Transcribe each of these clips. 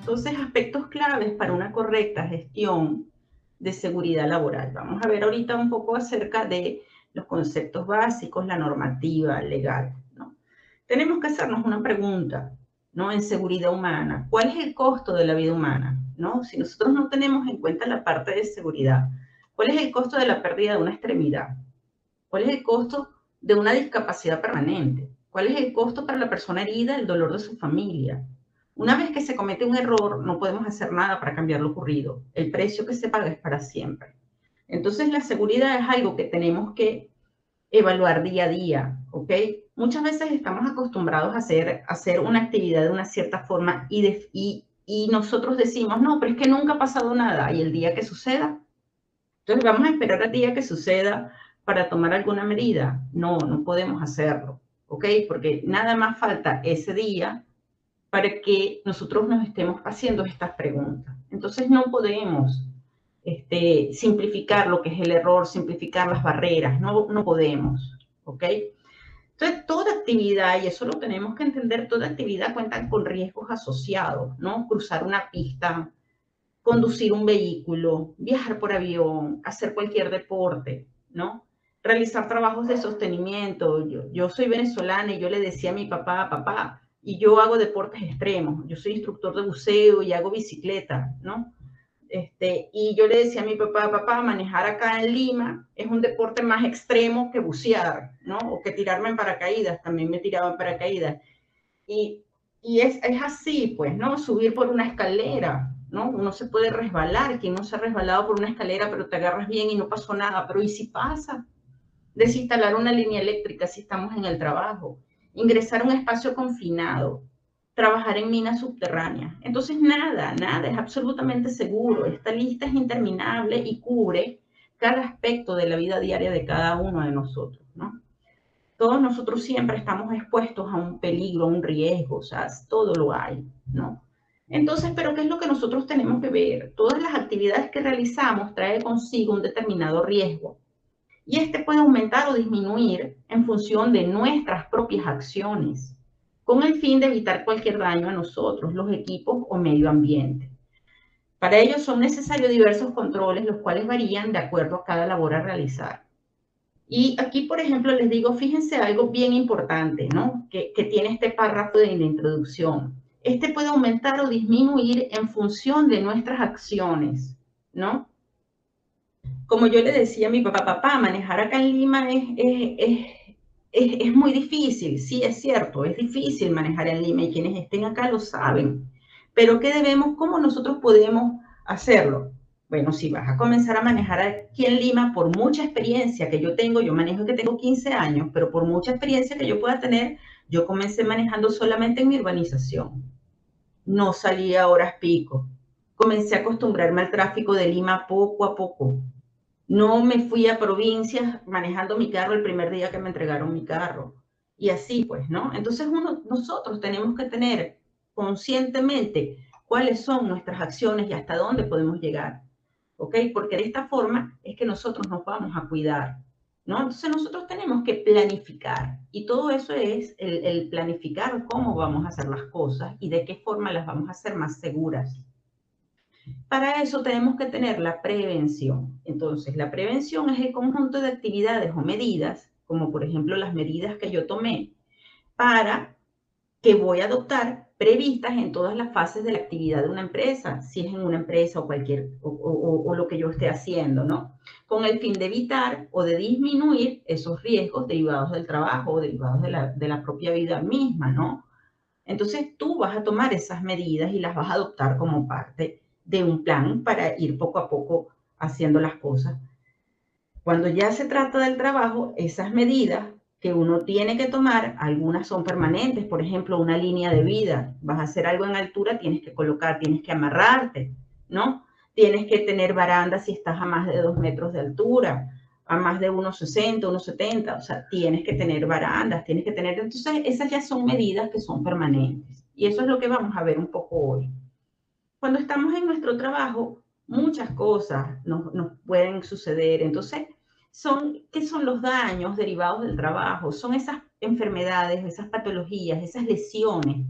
Entonces, aspectos claves para una correcta gestión de seguridad laboral. Vamos a ver ahorita un poco acerca de los conceptos básicos, la normativa legal, ¿no? Tenemos que hacernos una pregunta, ¿no? En seguridad humana, ¿cuál es el costo de la vida humana? ¿No? Si nosotros no tenemos en cuenta la parte de seguridad, ¿cuál es el costo de la pérdida de una extremidad? ¿Cuál es el costo de una discapacidad permanente? ¿Cuál es el costo para la persona herida, el dolor de su familia? Una vez que se comete un error, no podemos hacer nada para cambiar lo ocurrido. El precio que se paga es para siempre. Entonces, la seguridad es algo que tenemos que evaluar día a día, ¿ok? Muchas veces estamos acostumbrados a hacer una actividad de una cierta forma y nosotros decimos, no, pero es que nunca ha pasado nada. Y el día que suceda, entonces, ¿vamos a esperar al día que suceda para tomar alguna medida? No, no podemos hacerlo, ¿ok? Porque nada más falta ese día para que nosotros nos estemos haciendo estas preguntas. Entonces, no podemos simplificar lo que es el error, simplificar las barreras, no podemos, ¿ok? Entonces, toda actividad, y eso lo tenemos que entender, toda actividad cuenta con riesgos asociados, ¿no? Cruzar una pista, conducir un vehículo, viajar por avión, hacer cualquier deporte, ¿no? Realizar trabajos de sostenimiento. Yo soy venezolana y yo le decía a mi papá, papá, y yo hago deportes extremos. Yo soy instructor de buceo y hago bicicleta, ¿no? Y yo le decía a mi papá, papá, manejar acá en Lima es un deporte más extremo que bucear, ¿no? O que tirarme en paracaídas, también me tiraba en paracaídas. Y, y es así, pues, ¿no? Subir por una escalera, ¿no? Uno se puede resbalar, quien no se ha resbalado por una escalera, pero te agarras bien y no pasó nada, pero ¿y si pasa? Desinstalar una línea eléctrica si estamos en el trabajo, ingresar a un espacio confinado, trabajar en minas subterráneas. Entonces, nada es absolutamente seguro. Esta lista es interminable y cubre cada aspecto de la vida diaria de cada uno de nosotros, ¿no? Todos nosotros siempre estamos expuestos a un peligro, a un riesgo, o sea, todo lo hay, ¿no? Entonces, ¿pero qué es lo que nosotros tenemos que ver? Todas las actividades que realizamos traen consigo un determinado riesgo y este puede aumentar o disminuir en función de nuestras propias acciones, con el fin de evitar cualquier daño a nosotros, los equipos o medio ambiente. Para ello son necesarios diversos controles, los cuales varían de acuerdo a cada labor a realizar. Y aquí, por ejemplo, les digo, fíjense algo bien importante, ¿no? Que tiene este párrafo de la introducción. Este puede aumentar o disminuir en función de nuestras acciones, ¿no? Como yo le decía a mi papá, papá, manejar acá en Lima es muy difícil. Sí, es cierto, es difícil manejar en Lima y quienes estén acá lo saben. Pero ¿qué debemos, cómo nosotros podemos hacerlo? Bueno, si vas a comenzar a manejar aquí en Lima, por mucha experiencia que yo tengo, yo manejo que tengo 15 años, pero por mucha experiencia que yo pueda tener, yo comencé manejando solamente en mi urbanización. No salí a horas pico. Comencé a acostumbrarme al tráfico de Lima poco a poco. No me fui a provincias manejando mi carro el primer día que me entregaron mi carro. Y así pues, ¿no? Entonces nosotros tenemos que tener conscientemente cuáles son nuestras acciones y hasta dónde podemos llegar. ¿Ok? Porque de esta forma es que nosotros nos vamos a cuidar, ¿no? Entonces nosotros tenemos que planificar y todo eso es el planificar cómo vamos a hacer las cosas y de qué forma las vamos a hacer más seguras. Para eso tenemos que tener la prevención. Entonces, la prevención es el conjunto de actividades o medidas, como por ejemplo las medidas que yo tomé, para que voy a adoptar previstas en todas las fases de la actividad de una empresa, si es en una empresa o o lo que yo esté haciendo, ¿no? Con el fin de evitar o de disminuir esos riesgos derivados del trabajo o derivados de la propia vida misma, ¿no? Entonces tú vas a tomar esas medidas y las vas a adoptar como parte de un plan para ir poco a poco haciendo las cosas. Cuando ya se trata del trabajo, esas medidas que uno tiene que tomar, algunas son permanentes, por ejemplo, una línea de vida. Vas a hacer algo en altura, tienes que colocar, tienes que amarrarte, ¿no? Tienes que tener baranda si estás a más de 2 metros de altura, a más de 1,60, 1,70, o sea, tienes que tener barandas, tienes que tener, entonces esas ya son medidas que son permanentes. Y eso es lo que vamos a ver un poco hoy. Cuando estamos en nuestro trabajo, muchas cosas nos pueden suceder. Entonces, ¿qué son los daños derivados del trabajo? Son esas enfermedades, esas patologías, esas lesiones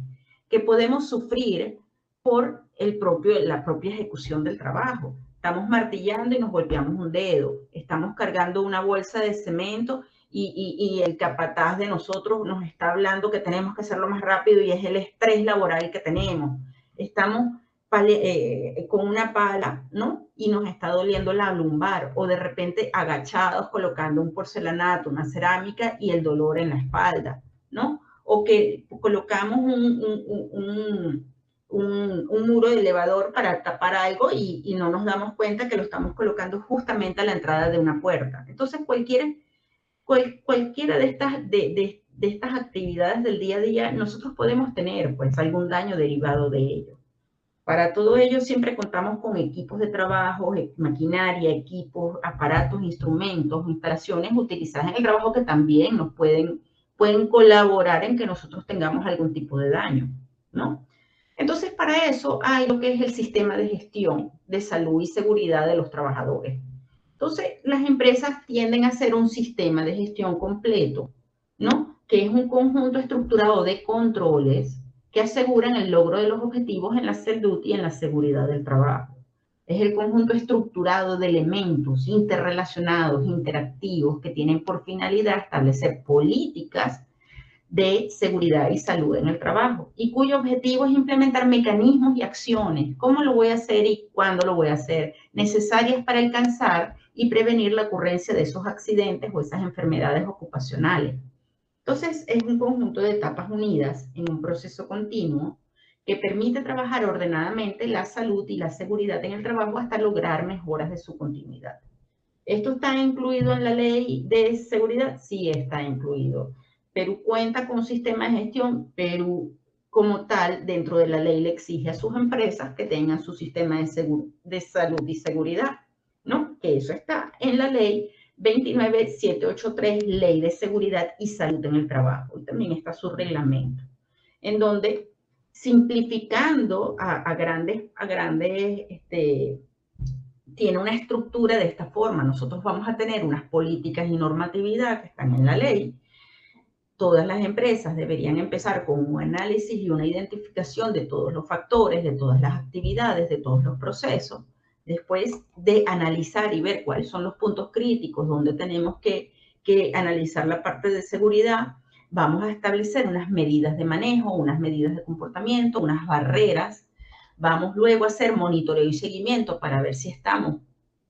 que podemos sufrir por la propia ejecución del trabajo. Estamos martillando y nos golpeamos un dedo. Estamos cargando una bolsa de cemento y el capataz de nosotros nos está hablando que tenemos que hacerlo más rápido y es el estrés laboral que tenemos. Estamos con una pala, ¿no? Y nos está doliendo la lumbar, o de repente agachados colocando un porcelanato, una cerámica y el dolor en la espalda, ¿no? O que colocamos un muro de elevador para tapar algo y no nos damos cuenta que lo estamos colocando justamente a la entrada de una puerta. Entonces, cualquiera de estas actividades del día a día, nosotros podemos tener pues algún daño derivado de ello. Para todo ello siempre contamos con equipos de trabajo, maquinaria, equipos, aparatos, instrumentos, instalaciones utilizadas en el trabajo que también nos pueden colaborar en que nosotros tengamos algún tipo de daño, ¿no? Entonces, para eso hay lo que es el sistema de gestión de salud y seguridad de los trabajadores. Entonces, las empresas tienden a hacer un sistema de gestión completo, ¿no? Que es un conjunto estructurado de controles que aseguran el logro de los objetivos en la salud y en la seguridad del trabajo. Es el conjunto estructurado de elementos interrelacionados, interactivos, que tienen por finalidad establecer políticas de seguridad y salud en el trabajo y cuyo objetivo es implementar mecanismos y acciones, cómo lo voy a hacer y cuándo lo voy a hacer, necesarias para alcanzar y prevenir la ocurrencia de esos accidentes o esas enfermedades ocupacionales. Entonces, es un conjunto de etapas unidas en un proceso continuo que permite trabajar ordenadamente la salud y la seguridad en el trabajo hasta lograr mejoras de su continuidad. ¿Esto está incluido en la ley de seguridad? Sí, está incluido. Perú cuenta con un sistema de gestión. Perú, como tal, dentro de la ley le exige a sus empresas que tengan su sistema de salud y seguridad, ¿no? Que eso está en la ley 29783, Ley de Seguridad y Salud en el Trabajo. Y también está su reglamento, en donde, simplificando a grandes tiene una estructura de esta forma. Nosotros vamos a tener unas políticas y normatividad que están en la ley. Todas las empresas deberían empezar con un análisis y una identificación de todos los factores, de todas las actividades, de todos los procesos. Después de analizar y ver cuáles son los puntos críticos donde tenemos que analizar la parte de seguridad, vamos a establecer unas medidas de manejo, unas medidas de comportamiento, unas barreras. Vamos luego a hacer monitoreo y seguimiento para ver si estamos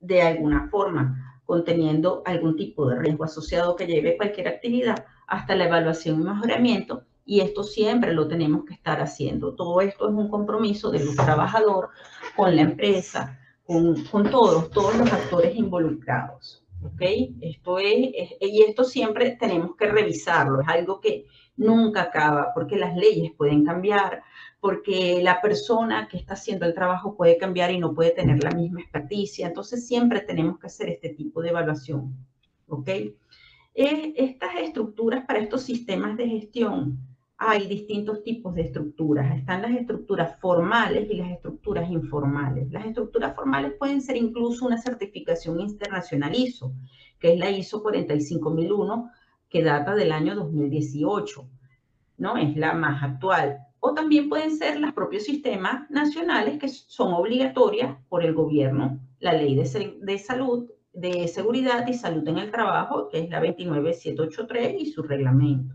de alguna forma conteniendo algún tipo de riesgo asociado que lleve cualquier actividad, hasta la evaluación y mejoramiento, y esto siempre lo tenemos que estar haciendo. Todo esto es un compromiso del trabajador con la empresa, con todos los actores involucrados. ¿Ok? Y esto siempre tenemos que revisarlo, es algo que nunca acaba, porque las leyes pueden cambiar, porque la persona que está haciendo el trabajo puede cambiar y no puede tener la misma experticia. Entonces, siempre tenemos que hacer este tipo de evaluación. ¿Ok? Estas estructuras para estos sistemas de gestión, hay distintos tipos de estructuras. Están las estructuras formales y las estructuras informales. Las estructuras formales pueden ser incluso una certificación internacional ISO, que es la ISO 45001, que data del año 2018, ¿no? Es la más actual. O también pueden ser los propios sistemas nacionales que son obligatorias por el gobierno, la ley de salud, de seguridad y salud en el trabajo, que es la 29783 y su reglamento.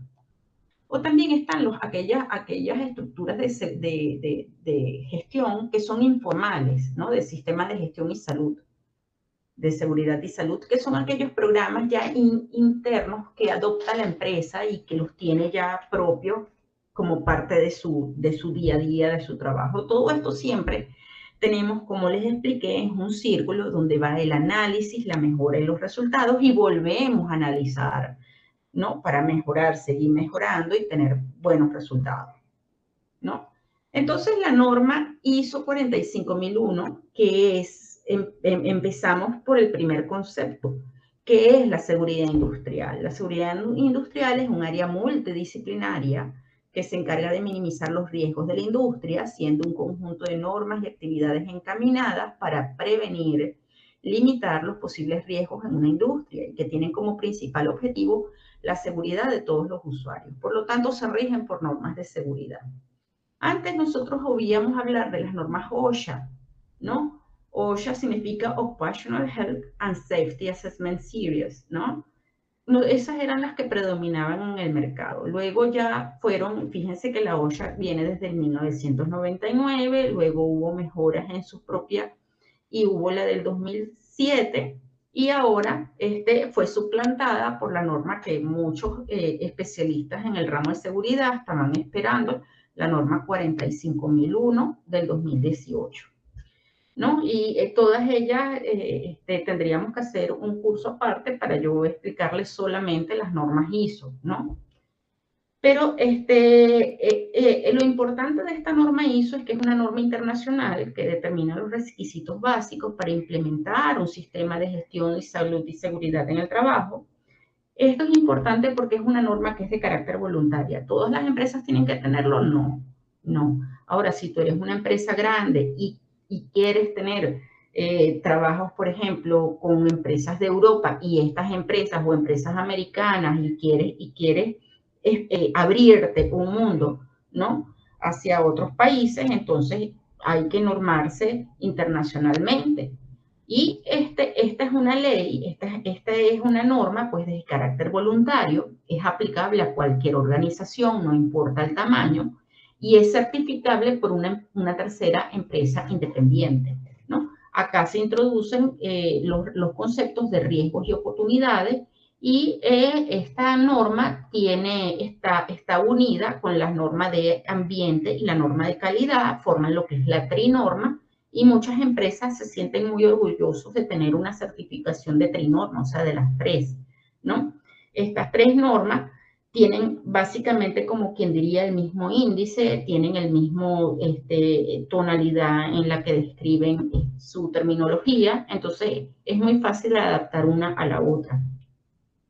O también están aquellas estructuras de gestión que son informales, ¿no? De sistemas de gestión y salud, de seguridad y salud, que son aquellos programas ya internos que adopta la empresa y que los tiene ya propios como parte de su día a día, de su trabajo. Todo esto siempre tenemos, como les expliqué, en un círculo donde va el análisis, la mejora y los resultados, y volvemos a analizar, ¿no? Para mejorar, seguir mejorando y tener buenos resultados, ¿no? Entonces, la norma ISO 45001, que es, empezamos por el primer concepto, que es la seguridad industrial. La seguridad industrial es un área multidisciplinaria que se encarga de minimizar los riesgos de la industria, siendo un conjunto de normas y actividades encaminadas para prevenir, limitar los posibles riesgos en una industria y que tienen como principal objetivo la seguridad de todos los usuarios. Por lo tanto, se rigen por normas de seguridad. Antes nosotros oíamos hablar de las normas OSHA, ¿no? OSHA significa Occupational Health and Safety Assessment Series, ¿no? No, esas eran las que predominaban en el mercado. Luego ya fueron, fíjense que la OSHA viene desde el 1999, luego hubo mejoras en su propia, y hubo la del 2007, y ahora fue suplantada por la norma que muchos especialistas en el ramo de seguridad estaban esperando, la norma 45001 del 2018. ¿No? Y todas ellas tendríamos que hacer un curso aparte para yo explicarles solamente las normas ISO, ¿no? Pero lo importante de esta norma ISO es que es una norma internacional que determina los requisitos básicos para implementar un sistema de gestión de salud y seguridad en el trabajo. Esto es importante porque es una norma que es de carácter voluntaria. ¿Todas las empresas tienen que tenerlo? No, no. Ahora, si tú eres una empresa grande y quieres tener trabajos, por ejemplo, con empresas de Europa y estas empresas o empresas americanas y quieres abrirte un mundo, ¿no? Hacia otros países, entonces hay que normarse internacionalmente. Y esta es una ley, esta es una norma pues de carácter voluntario, es aplicable a cualquier organización, no importa el tamaño, y es certificable por una tercera empresa independiente, ¿no? Acá se introducen los conceptos de riesgos y oportunidades y esta norma está unida con la norma de ambiente y la norma de calidad, forman lo que es la trinorma, y muchas empresas se sienten muy orgullosos de tener una certificación de trinorma, o sea, de las tres, ¿no? Estas tres normas tienen básicamente, como quien diría, el mismo índice, tienen el mismo tonalidad en la que describen su terminología, entonces es muy fácil adaptar una a la otra,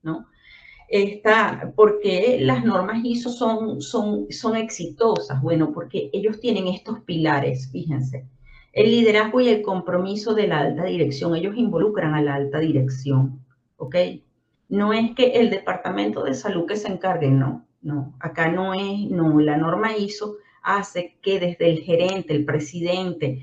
¿no? ¿Por qué las normas ISO son exitosas? Bueno, porque ellos tienen estos pilares, fíjense. El liderazgo y el compromiso de la alta dirección, ellos involucran a la alta dirección, ¿ok? No es que el departamento de salud que se encargue, no, no, acá no es, no, la norma ISO hace que desde el gerente, el presidente,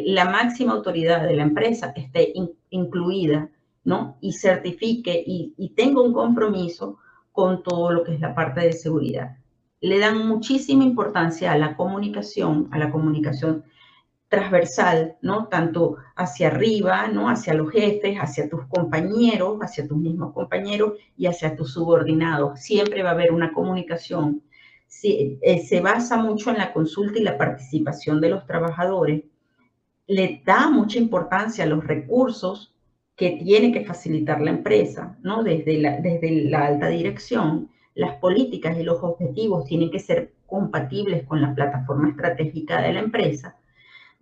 la máxima autoridad de la empresa esté incluida, ¿no? Y certifique y tenga un compromiso con todo lo que es la parte de seguridad. Le dan muchísima importancia a la comunicación transversal, ¿no? Tanto hacia arriba, ¿no? Hacia los jefes, hacia tus compañeros, hacia tus mismos compañeros y hacia tus subordinados. Siempre va a haber una comunicación. Se basa mucho en la consulta y la participación de los trabajadores. Le da mucha importancia a los recursos que tiene que facilitar la empresa, ¿no? Desde la alta dirección, las políticas y los objetivos tienen que ser compatibles con la plataforma estratégica de la empresa.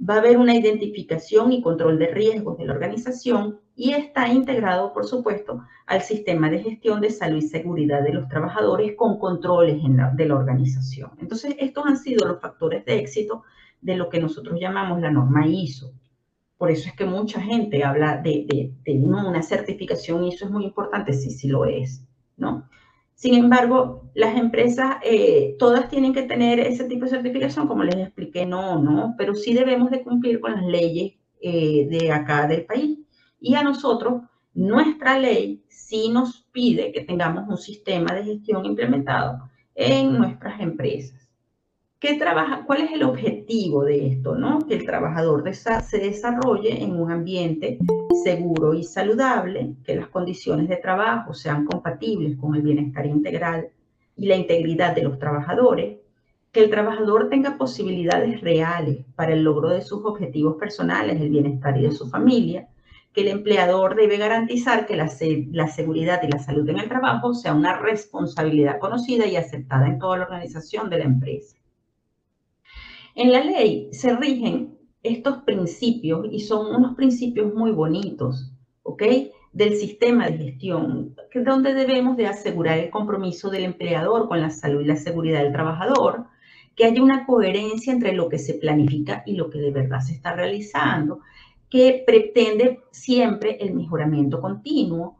Va a haber una identificación y control de riesgos de la organización y está integrado, por supuesto, al sistema de gestión de salud y seguridad de los trabajadores con controles de la organización. Entonces, estos han sido los factores de éxito de lo que nosotros llamamos la norma ISO. Por eso es que mucha gente habla de no, una certificación ISO es muy importante, sí, sí lo es, ¿no? Sin embargo, las empresas, todas tienen que tener ese tipo de certificación, como les expliqué, no, no, pero sí debemos de cumplir con las leyes de acá del país. Y a nosotros, nuestra ley sí nos pide que tengamos un sistema de gestión implementado en nuestras empresas. ¿Cuál es el objetivo de esto? ¿No? Que el trabajador se desarrolle en un ambiente seguro y saludable, que las condiciones de trabajo sean compatibles con el bienestar integral y la integridad de los trabajadores, que el trabajador tenga posibilidades reales para el logro de sus objetivos personales, el bienestar y de su familia, que el empleador debe garantizar que la seguridad y la salud en el trabajo sea una responsabilidad conocida y aceptada en toda la organización de la empresa. En la ley se rigen estos principios y son unos principios muy bonitos, ¿ok? Del sistema de gestión, donde debemos de asegurar el compromiso del empleador con la salud y la seguridad del trabajador, que haya una coherencia entre lo que se planifica y lo que de verdad se está realizando, que pretende siempre el mejoramiento continuo.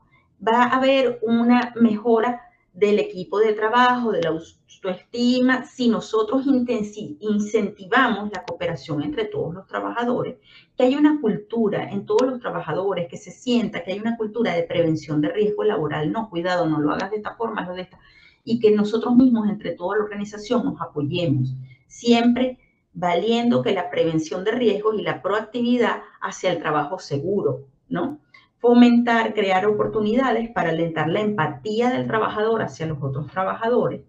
Va a haber una mejora del equipo de trabajo, de la autoestima, si nosotros incentivamos la cooperación entre todos los trabajadores, que hay una cultura en todos los trabajadores, que se sienta que hay una cultura de prevención de riesgo laboral, no, cuidado, no lo hagas de esta forma, lo de esta, y que nosotros mismos, entre toda la organización, nos apoyemos, siempre valiendo que la prevención de riesgos y la proactividad hacia el trabajo seguro, ¿no? Fomentar, crear oportunidades para alentar la empatía del trabajador hacia los otros trabajadores,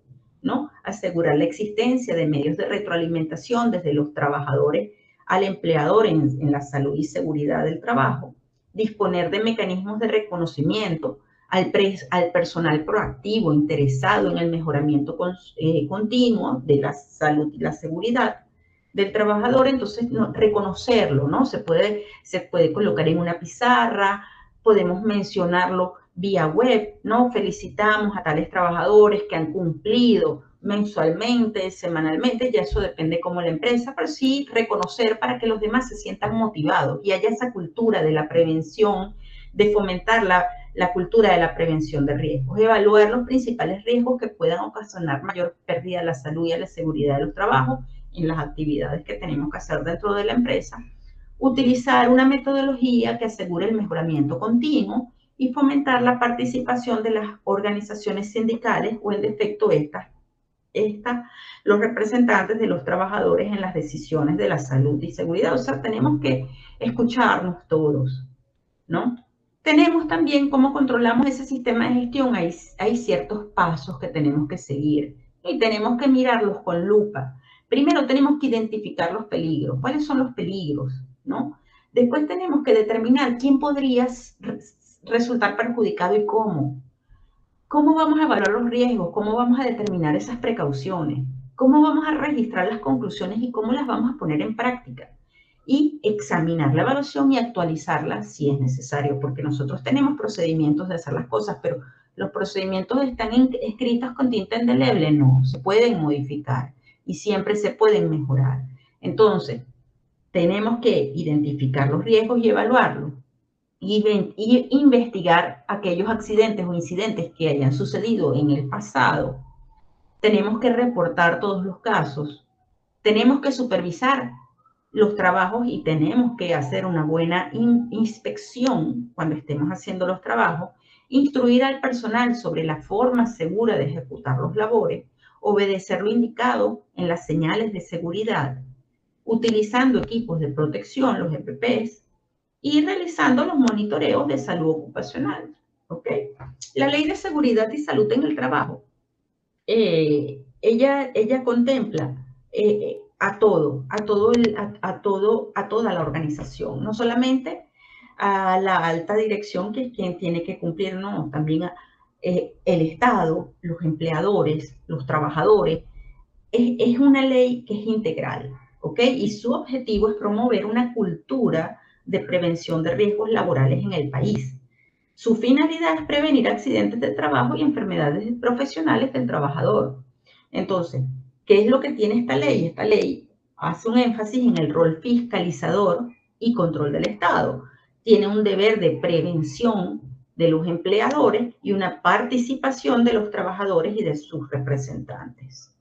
¿no? Asegurar la existencia de medios de retroalimentación desde los trabajadores al empleador en la salud y seguridad del trabajo, disponer de mecanismos de reconocimiento al personal proactivo, interesado en el mejoramiento continuo de la salud y la seguridad del trabajador, entonces no, reconocerlo, ¿no? Se puede colocar en una pizarra, podemos mencionarlo vía web, ¿no? Felicitamos a tales trabajadores que han cumplido mensualmente, semanalmente, ya eso depende como la empresa, pero sí reconocer para que los demás se sientan motivados y haya esa cultura de la prevención, de fomentar la cultura de la prevención de riesgos, evaluar los principales riesgos que puedan ocasionar mayor pérdida a la salud y a la seguridad de los trabajos en las actividades que tenemos que hacer dentro de la empresa, utilizar una metodología que asegure el mejoramiento continuo y fomentar la participación de las organizaciones sindicales o en defecto los representantes de los trabajadores en las decisiones de la salud y seguridad. O sea, tenemos que escucharnos todos, ¿no? Tenemos también cómo controlamos ese sistema de gestión. Hay ciertos pasos que tenemos que seguir y tenemos que mirarlos con lupa. Primero tenemos que identificar los peligros. ¿Cuáles son los peligros? ¿No? Después tenemos que determinar quién podría resultar perjudicado y cómo. ¿Cómo vamos a evaluar los riesgos? ¿Cómo vamos a determinar esas precauciones? ¿Cómo vamos a registrar las conclusiones y cómo las vamos a poner en práctica? Y examinar la evaluación y actualizarla si es necesario, porque nosotros tenemos procedimientos de hacer las cosas, pero los procedimientos están escritos con tinta indeleble, no, se pueden modificar y siempre se pueden mejorar. Entonces, tenemos que identificar los riesgos y evaluarlos y investigar aquellos accidentes o incidentes que hayan sucedido en el pasado. Tenemos que reportar todos los casos. Tenemos que supervisar los trabajos y tenemos que hacer una buena inspección cuando estemos haciendo los trabajos, instruir al personal sobre la forma segura de ejecutar los labores, obedecer lo indicado en las señales de seguridad, utilizando equipos de protección, los EPPs, y realizando los monitoreos de salud ocupacional. ¿Ok? La Ley de Seguridad y Salud en el Trabajo, ella contempla a toda la organización, no solamente a la alta dirección, que es quien tiene que cumplir, no, también el Estado, los empleadores, los trabajadores. Es una ley que es integral, ¿ok? Y su objetivo es promover una cultura de prevención de riesgos laborales en el país. Su finalidad es prevenir accidentes de trabajo y enfermedades profesionales del trabajador. Entonces, ¿qué es lo que tiene esta ley? Esta ley hace un énfasis en el rol fiscalizador y control del Estado. Tiene un deber de prevención de los empleadores y una participación de los trabajadores y de sus representantes.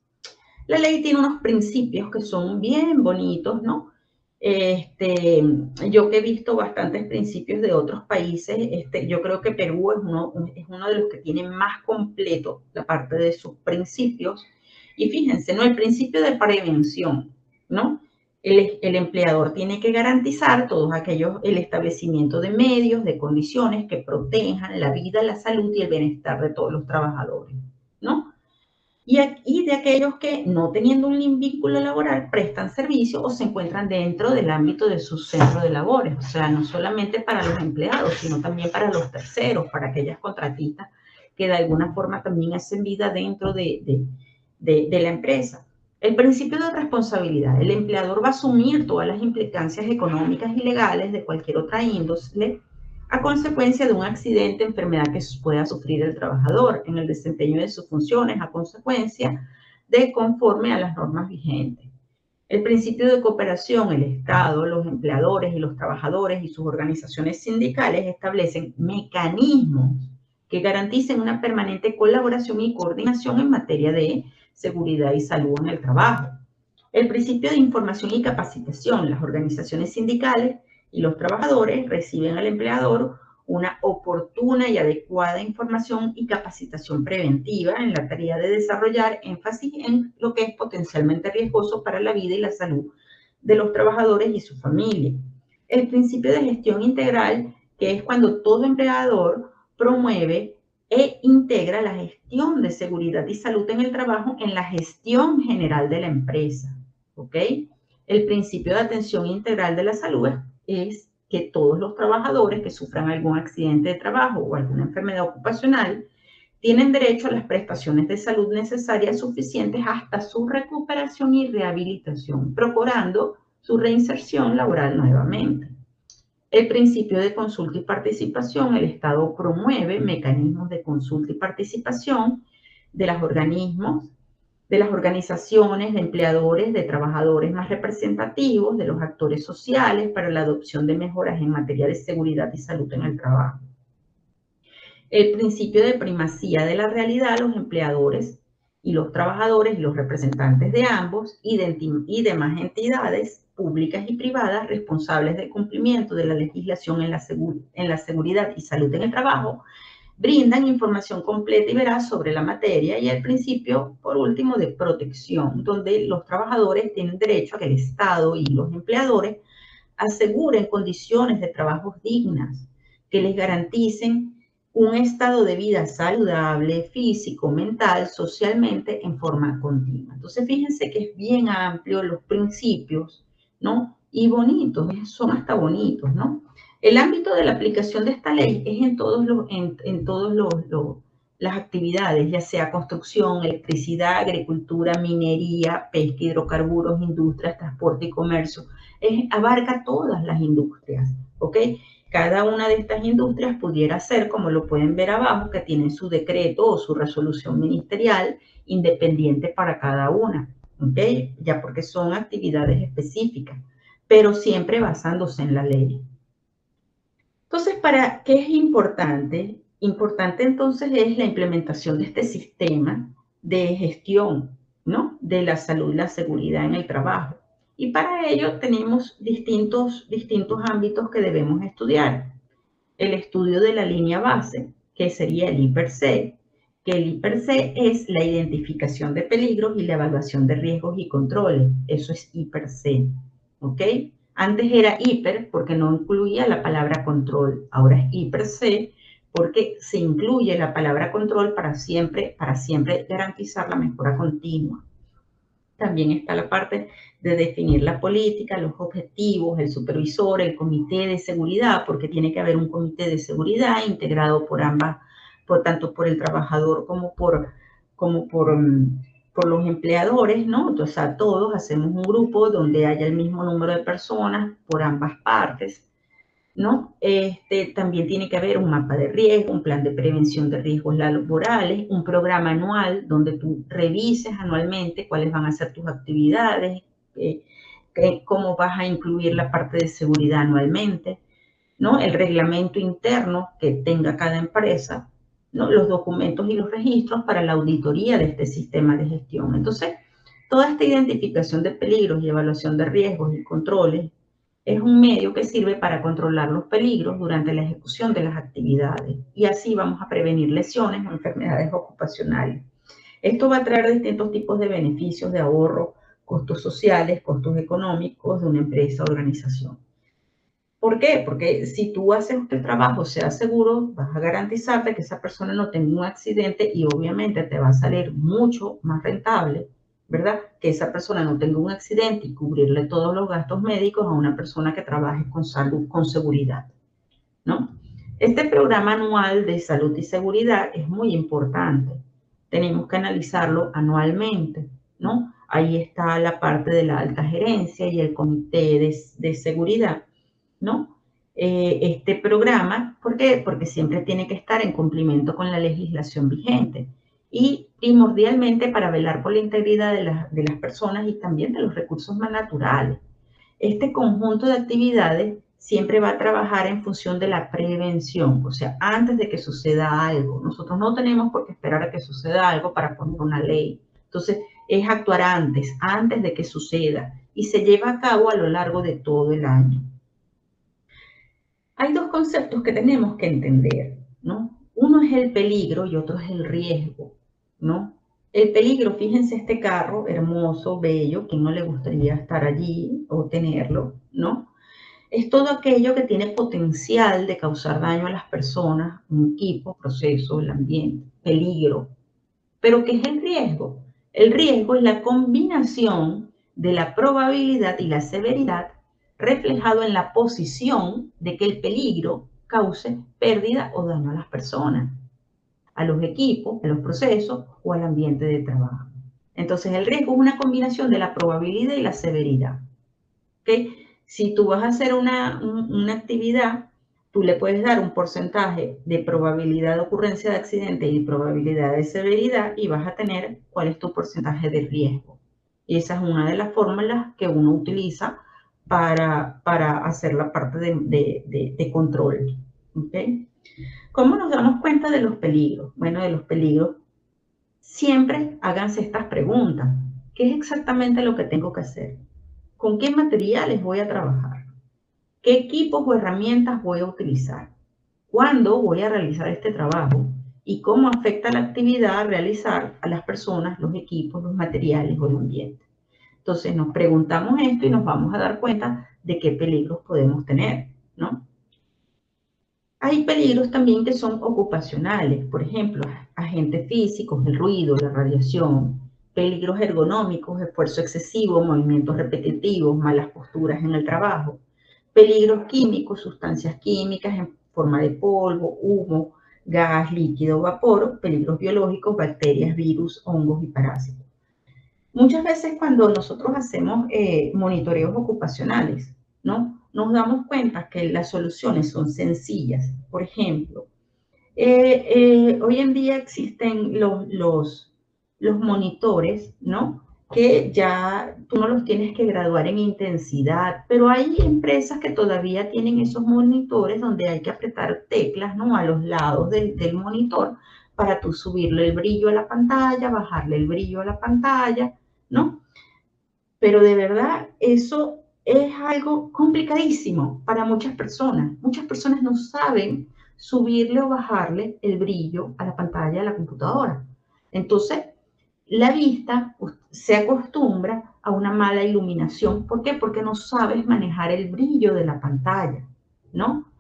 La ley tiene unos principios que son bien bonitos, ¿no? Yo que he visto bastantes principios de otros países, yo creo que Perú es uno de los que tiene más completo la parte de sus principios. Y fíjense, ¿no? El principio de prevención, ¿no? El empleador tiene que garantizar el establecimiento de medios, de condiciones que protejan la vida, la salud y el bienestar de todos los trabajadores, ¿no? Y de aquellos que, no teniendo un vínculo laboral, prestan servicio o se encuentran dentro del ámbito de su centro de labores. O sea, no solamente para los empleados, sino también para los terceros, para aquellas contratistas que de alguna forma también hacen vida dentro de la empresa. El principio de responsabilidad. El empleador va a asumir todas las implicancias económicas y legales de cualquier otra índole a consecuencia de un accidente, enfermedad que pueda sufrir el trabajador en el desempeño de sus funciones a consecuencia de conforme a las normas vigentes. El principio de cooperación, el Estado, los empleadores y los trabajadores y sus organizaciones sindicales establecen mecanismos que garanticen una permanente colaboración y coordinación en materia de seguridad y salud en el trabajo. El principio de información y capacitación. Las organizaciones sindicales y los trabajadores reciben al empleador una oportuna y adecuada información y capacitación preventiva en la tarea de desarrollar énfasis en lo que es potencialmente riesgoso para la vida y la salud de los trabajadores y su familia. El principio de gestión integral, que es cuando todo empleador promueve e integra la gestión de seguridad y salud en el trabajo en la gestión general de la empresa. ¿Ok? El principio de atención integral de la salud es que todos los trabajadores que sufran algún accidente de trabajo o alguna enfermedad ocupacional tienen derecho a las prestaciones de salud necesarias suficientes hasta su recuperación y rehabilitación, procurando su reinserción laboral nuevamente. El principio de consulta y participación. El Estado promueve mecanismos de consulta y participación de los organismos, de las organizaciones, de empleadores, de trabajadores más representativos, de los actores sociales para la adopción de mejoras en materia de seguridad y salud en el trabajo. El principio de primacía de la realidad. Los empleadores y los trabajadores y los representantes de ambos y demás entidades públicas y privadas responsables del cumplimiento de la legislación en la seguridad y salud en el trabajo brindan información completa y veraz sobre la materia. Y el principio, por último, de protección, donde los trabajadores tienen derecho a que el Estado y los empleadores aseguren condiciones de trabajo dignas, que les garanticen un estado de vida saludable, físico, mental, socialmente, en forma continua. Entonces, fíjense que es bien amplio los principios, ¿no? Y bonitos, son hasta bonitos, ¿no? El ámbito de la aplicación de esta ley es en todos las actividades, ya sea construcción, electricidad, agricultura, minería, pesca, hidrocarburos, industrias, transporte y comercio. Abarca todas las industrias, ¿ok? Cada una de estas industrias pudiera ser, como lo pueden ver abajo, que tienen su decreto o su resolución ministerial independiente para cada una, ¿ok? Ya porque son actividades específicas, pero siempre basándose en la ley. Entonces, ¿para qué es importante? Importante entonces es la implementación de este sistema de gestión, ¿no? De la salud y la seguridad en el trabajo. Y para ello tenemos distintos ámbitos que debemos estudiar. El estudio de la línea base, que sería el I+C, que el I+C es la identificación de peligros y la evaluación de riesgos y controles. Eso es I+C, ¿ok? Antes era hiper porque no incluía la palabra control. Ahora es I+C porque se incluye la palabra control para siempre garantizar la mejora continua. También está la parte de definir la política, los objetivos, el supervisor, el comité de seguridad, porque tiene que haber un comité de seguridad integrado por ambas, tanto por el trabajador como por los empleadores, ¿no? Entonces, a todos hacemos un grupo donde haya el mismo número de personas por ambas partes, ¿no? También tiene que haber un mapa de riesgo, un plan de prevención de riesgos laborales, un programa anual donde tú revises anualmente cuáles van a ser tus actividades, cómo vas a incluir la parte de seguridad anualmente, ¿no? El reglamento interno que tenga cada empresa, ¿no? Los documentos y los registros para la auditoría de este sistema de gestión. Entonces, toda esta identificación de peligros y evaluación de riesgos y controles es un medio que sirve para controlar los peligros durante la ejecución de las actividades y así vamos a prevenir lesiones o enfermedades ocupacionales. Esto va a traer distintos tipos de beneficios de ahorro, costos sociales, costos económicos de una empresa o organización. ¿Por qué? Porque si tú haces que el trabajo sea seguro, vas a garantizarte que esa persona no tenga un accidente y obviamente te va a salir mucho más rentable, ¿verdad? Que esa persona no tenga un accidente y cubrirle todos los gastos médicos a una persona que trabaje con salud, con seguridad, ¿no? Este programa anual de salud y seguridad es muy importante. Tenemos que analizarlo anualmente, ¿no? Ahí está la parte de la alta gerencia y el comité de seguridad, ¿no? Este programa, ¿por qué? Porque siempre tiene que estar en cumplimiento con la legislación vigente y primordialmente para velar por la integridad de las personas y también de los recursos más naturales. Este conjunto de actividades siempre va a trabajar en función de la prevención, o sea, antes de que suceda algo. Nosotros no tenemos por qué esperar a que suceda algo para poner una ley. Entonces, es actuar antes de que suceda, y se lleva a cabo a lo largo de todo el año. Hay dos conceptos que tenemos que entender, ¿no? Uno es el peligro y otro es el riesgo, ¿no? El peligro, fíjense este carro hermoso, bello, ¿quién no le gustaría estar allí o tenerlo, ¿no? Es todo aquello que tiene potencial de causar daño a las personas, un equipo, proceso, el ambiente, peligro. Pero ¿qué es el riesgo? El riesgo es la combinación de la probabilidad y la severidad reflejado en la posición de que el peligro cause pérdida o daño a las personas, a los equipos, a los procesos o al ambiente de trabajo. Entonces el riesgo es una combinación de la probabilidad y la severidad. ¿Okay? Si tú vas a hacer una actividad, tú le puedes dar un porcentaje de probabilidad de ocurrencia de accidente y probabilidad de severidad y vas a tener cuál es tu porcentaje de riesgo. Y esa es una de las fórmulas que uno utiliza para hacer la parte de control. ¿Okay? ¿Cómo nos damos cuenta de los peligros? Bueno, de los peligros, siempre háganse estas preguntas. ¿Qué es exactamente lo que tengo que hacer? ¿Con qué materiales voy a trabajar? ¿Qué equipos o herramientas voy a utilizar? ¿Cuándo voy a realizar este trabajo? ¿Y cómo afecta la actividad a realizar a las personas, los equipos, los materiales o el ambiente? Entonces nos preguntamos esto y nos vamos a dar cuenta de qué peligros podemos tener, ¿no? Hay peligros también que son ocupacionales, por ejemplo, agentes físicos, el ruido, la radiación, peligros ergonómicos, esfuerzo excesivo, movimientos repetitivos, malas posturas en el trabajo, peligros químicos, sustancias químicas en forma de polvo, humo, gas, líquido, vapor, peligros biológicos, bacterias, virus, hongos y parásitos. Muchas veces cuando nosotros hacemos monitoreos ocupacionales, ¿no? Nos damos cuenta que las soluciones son sencillas. Por ejemplo, hoy en día existen los monitores, ¿no? Que ya tú no los tienes que graduar en intensidad, pero hay empresas que todavía tienen esos monitores donde hay que apretar teclas, ¿no? A los lados del monitor para tú subirle el brillo a la pantalla, bajarle el brillo a la pantalla, ¿no? Pero de verdad, eso es algo complicadísimo para muchas personas. Muchas personas no saben subirle o bajarle el brillo a la pantalla de la computadora. Entonces, la vista se acostumbra a una mala iluminación. ¿Por qué? Porque no sabes manejar el brillo de la pantalla, ¿no?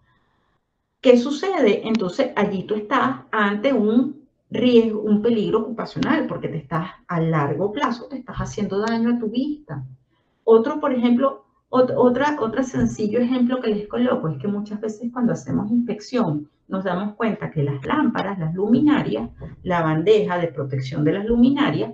¿Qué sucede? Entonces, allí tú estás ante un riesgo, un peligro ocupacional, porque te estás a largo plazo, te estás haciendo daño a tu vista. Otro, por ejemplo, otro sencillo ejemplo que les coloco es que muchas veces cuando hacemos inspección nos damos cuenta que las lámparas, las luminarias, la bandeja de protección de las luminarias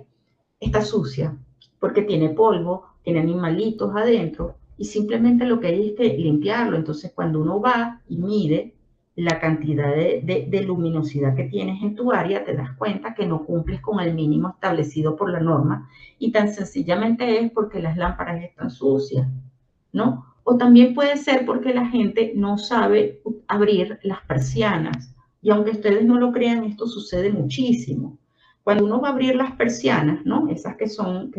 está sucia porque tiene polvo, tiene animalitos adentro y simplemente lo que hay es que limpiarlo. Entonces cuando uno va y mide la cantidad de luminosidad que tienes en tu área, te das cuenta que no cumples con el mínimo establecido por la norma y tan sencillamente es porque las lámparas están sucias, ¿no? O también puede ser porque la gente no sabe abrir las persianas. Y aunque ustedes no lo crean, esto sucede muchísimo. Cuando uno va a abrir las persianas, ¿no? Esas que son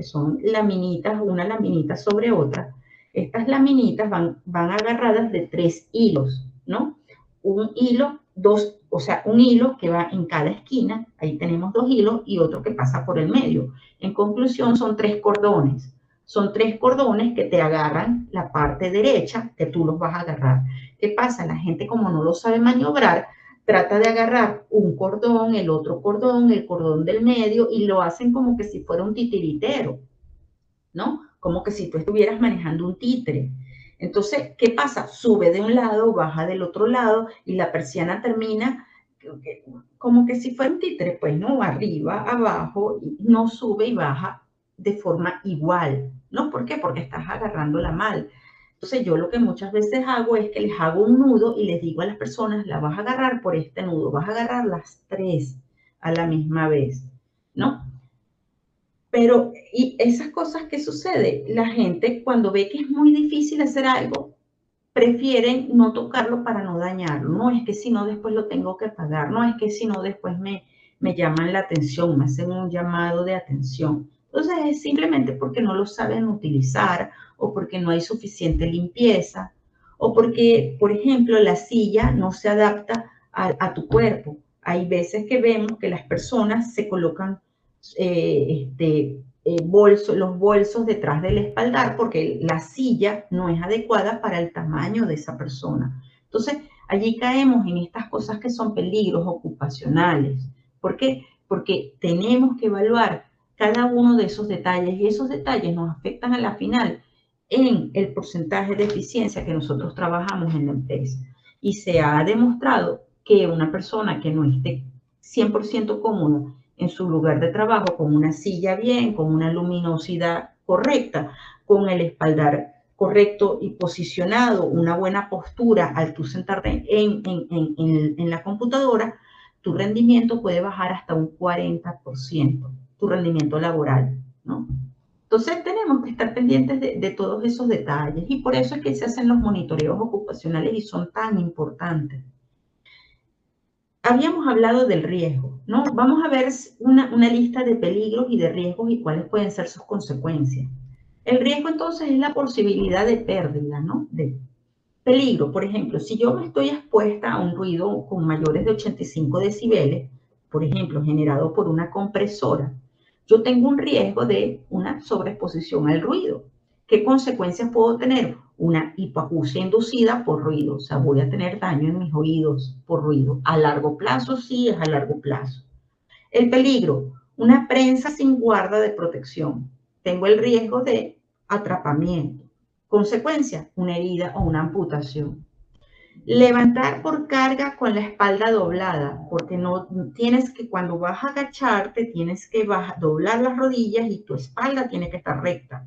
laminitas, una laminita sobre otra, estas laminitas van agarradas de 3 hilos, ¿no? Un hilo, dos, o sea, un hilo que va en cada esquina, ahí tenemos 2 hilos y otro que pasa por el medio. En conclusión, son 3 cordones. Son 3 cordones que te agarran la parte derecha, que tú los vas a agarrar. ¿Qué pasa? La gente, como no lo sabe maniobrar, trata de agarrar un cordón, el otro cordón, el cordón del medio, y lo hacen como que si fuera un titiritero, ¿no? Como que si tú estuvieras manejando un títere. Entonces, ¿qué pasa? Sube de un lado, baja del otro lado, y la persiana termina como que si fuera un títere, pues, ¿no? Arriba, abajo, y no sube y baja de forma igual, ¿no? ¿Por qué? Porque estás agarrándola mal. Entonces yo lo que muchas veces hago es que les hago un nudo y les digo a las personas, la vas a agarrar por este nudo, vas a agarrar las 3 a la misma vez, ¿no? Pero, y esas cosas que sucede, la gente cuando ve que es muy difícil hacer algo, prefieren no tocarlo para no dañarlo. No es que si no después lo tengo que pagar, no es que si no después me llaman la atención, me hacen un llamado de atención. Entonces es simplemente porque no lo saben utilizar o porque no hay suficiente limpieza o porque, por ejemplo, la silla no se adapta a tu cuerpo. Hay veces que vemos que las personas se colocan los bolsos detrás del espaldar porque la silla no es adecuada para el tamaño de esa persona. Entonces, allí caemos en estas cosas que son peligros ocupacionales. ¿Por qué? Porque tenemos que evaluar cada uno de esos detalles y esos detalles nos afectan a la final en el porcentaje de eficiencia que nosotros trabajamos en la empresa. Y se ha demostrado que una persona que no esté 100% cómoda en su lugar de trabajo, con una silla bien, con una luminosidad correcta, con el espaldar correcto y posicionado, una buena postura al tú sentarte en la computadora, tu rendimiento puede bajar hasta un 40%, tu rendimiento laboral, ¿no? Entonces tenemos que estar pendientes de todos esos detalles y por eso es que se hacen los monitoreos ocupacionales y son tan importantes. Habíamos hablado del riesgo, ¿no? Vamos a ver una lista de peligros y de riesgos y cuáles pueden ser sus consecuencias. El riesgo entonces es la posibilidad de pérdida, ¿no? De peligro, por ejemplo, si yo me estoy expuesta a un ruido con mayores de 85 decibeles, por ejemplo, generado por una compresora, yo tengo un riesgo de una sobreexposición al ruido. ¿Qué consecuencias puedo tener? Una hipoacusia inducida por ruido, o sea, voy a tener daño en mis oídos por ruido. A largo plazo, sí, es a largo plazo. El peligro, una prensa sin guarda de protección. Tengo el riesgo de atrapamiento. Consecuencia, una herida o una amputación. Levantar por carga con la espalda doblada, porque no tienes que, cuando vas a agacharte, tienes que doblar las rodillas y tu espalda tiene que estar recta.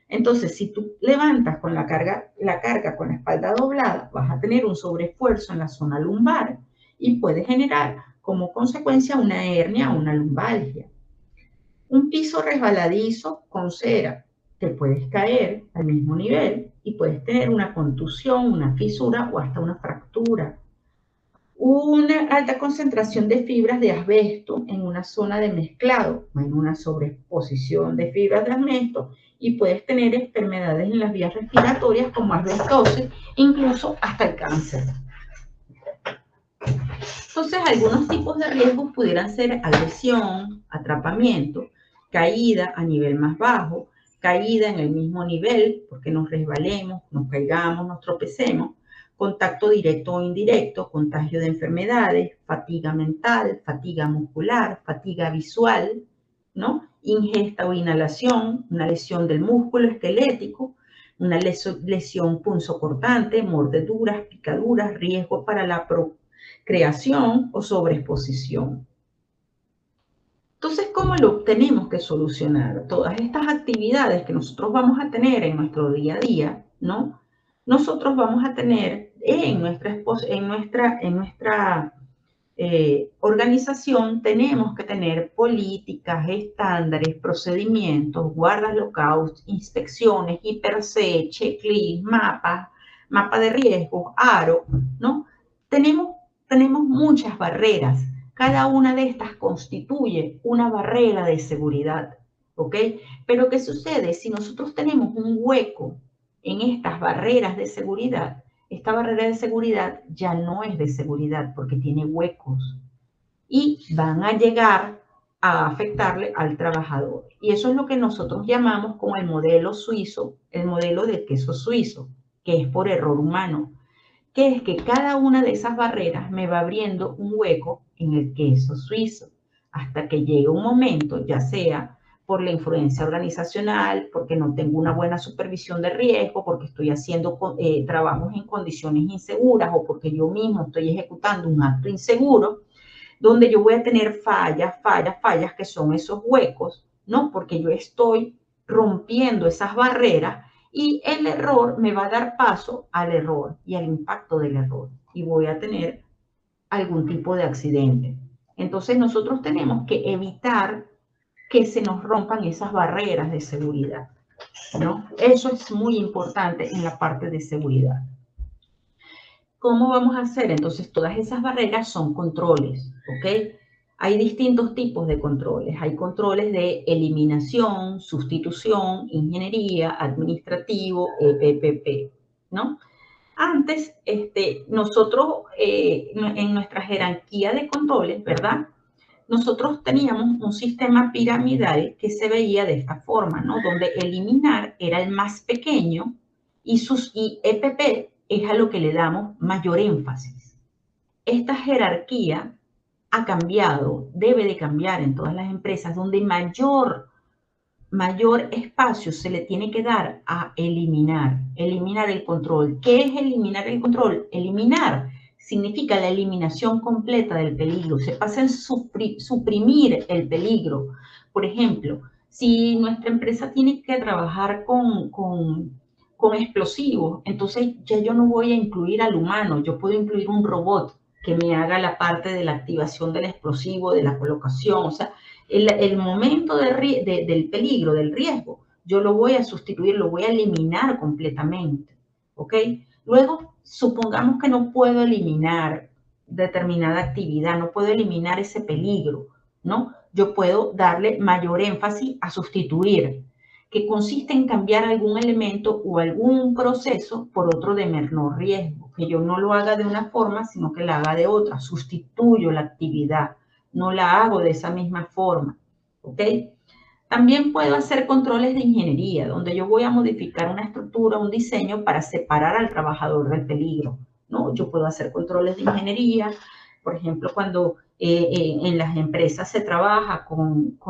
Entonces, si tú levantas con la carga con la espalda doblada, vas a tener un sobreesfuerzo en la zona lumbar y puede generar como consecuencia una hernia o una lumbalgia. Un piso resbaladizo con cera, te puedes caer al mismo nivel y puedes tener una contusión, una fisura o hasta una fractura. Una alta concentración de fibras de asbesto en una zona de mezclado, en una sobreexposición de fibras de asbesto y puedes tener enfermedades en las vías respiratorias como asbestosis, incluso hasta el cáncer. Entonces, algunos tipos de riesgos pudieran ser agresión, atrapamiento, caída a nivel más bajo, caída en el mismo nivel, porque nos resbalemos, nos caigamos, nos tropecemos, contacto directo o indirecto, contagio de enfermedades, fatiga mental, fatiga muscular, fatiga visual, ¿no? Ingesta o inhalación, una lesión del músculo esquelético, una lesión punzocortante, mordeduras, picaduras, riesgo para la creación o sobreexposición. Entonces, ¿cómo lo tenemos que solucionar? Todas estas actividades que nosotros vamos a tener en nuestro día a día, ¿no? Nosotros vamos a tener en nuestra organización, tenemos que tener políticas, estándares, procedimientos, guardas lockouts, inspecciones, hiper-C, checklist, mapa de riesgos, ARO, ¿no? Tenemos muchas barreras. Cada una de estas constituye una barrera de seguridad, ¿ok? Pero ¿qué sucede? Si nosotros tenemos un hueco en estas barreras de seguridad, esta barrera de seguridad ya no es de seguridad porque tiene huecos y van a llegar a afectarle al trabajador. Y eso es lo que nosotros llamamos como el modelo suizo, el modelo del queso suizo, que es por error humano, que es que cada una de esas barreras me va abriendo un hueco en el queso suizo hasta que llegue un momento, ya sea por la influencia organizacional, porque no tengo una buena supervisión de riesgo, porque estoy haciendo trabajos en condiciones inseguras o porque yo mismo estoy ejecutando un acto inseguro, donde yo voy a tener fallas, que son esos huecos, ¿no? Porque yo estoy rompiendo esas barreras y el error me va a dar paso al error y al impacto del error y voy a tener algún tipo de accidente. Entonces nosotros tenemos que evitar que se nos rompan esas barreras de seguridad, ¿no? Eso es muy importante en la parte de seguridad. ¿Cómo vamos a hacer? Entonces, todas esas barreras son controles, ¿ok? Hay distintos tipos de controles. Hay controles de eliminación, sustitución, ingeniería, administrativo, EPPP, ¿no? Antes, nosotros, en nuestra jerarquía de controles, ¿verdad? Nosotros teníamos un sistema piramidal que se veía de esta forma, ¿no? Donde eliminar era el más pequeño y EPP es a lo que le damos mayor énfasis. Esta jerarquía ha cambiado, debe de cambiar en todas las empresas, donde mayor espacio se le tiene que dar a eliminar el control. ¿Qué es eliminar el control? Eliminar significa la eliminación completa del peligro, se pasa en suprimir el peligro. Por ejemplo, si nuestra empresa tiene que trabajar con explosivos, entonces ya yo no voy a incluir al humano, yo puedo incluir un robot que me haga la parte de la activación del explosivo, de la colocación, o sea, el momento del peligro, del riesgo, yo lo voy a sustituir, lo voy a eliminar completamente, ¿ok? Luego, supongamos que no puedo eliminar determinada actividad, no puedo eliminar ese peligro, ¿no? Yo puedo darle mayor énfasis a sustituir, que consiste en cambiar algún elemento o algún proceso por otro de menor riesgo, que yo no lo haga de una forma, sino que la haga de otra, sustituyo la actividad, no la hago de esa misma forma, ¿ok? También puedo hacer controles de ingeniería, donde yo voy a modificar una estructura, un diseño para separar al trabajador del peligro, ¿no? Yo puedo hacer controles de ingeniería, por ejemplo, cuando en las empresas se trabaja con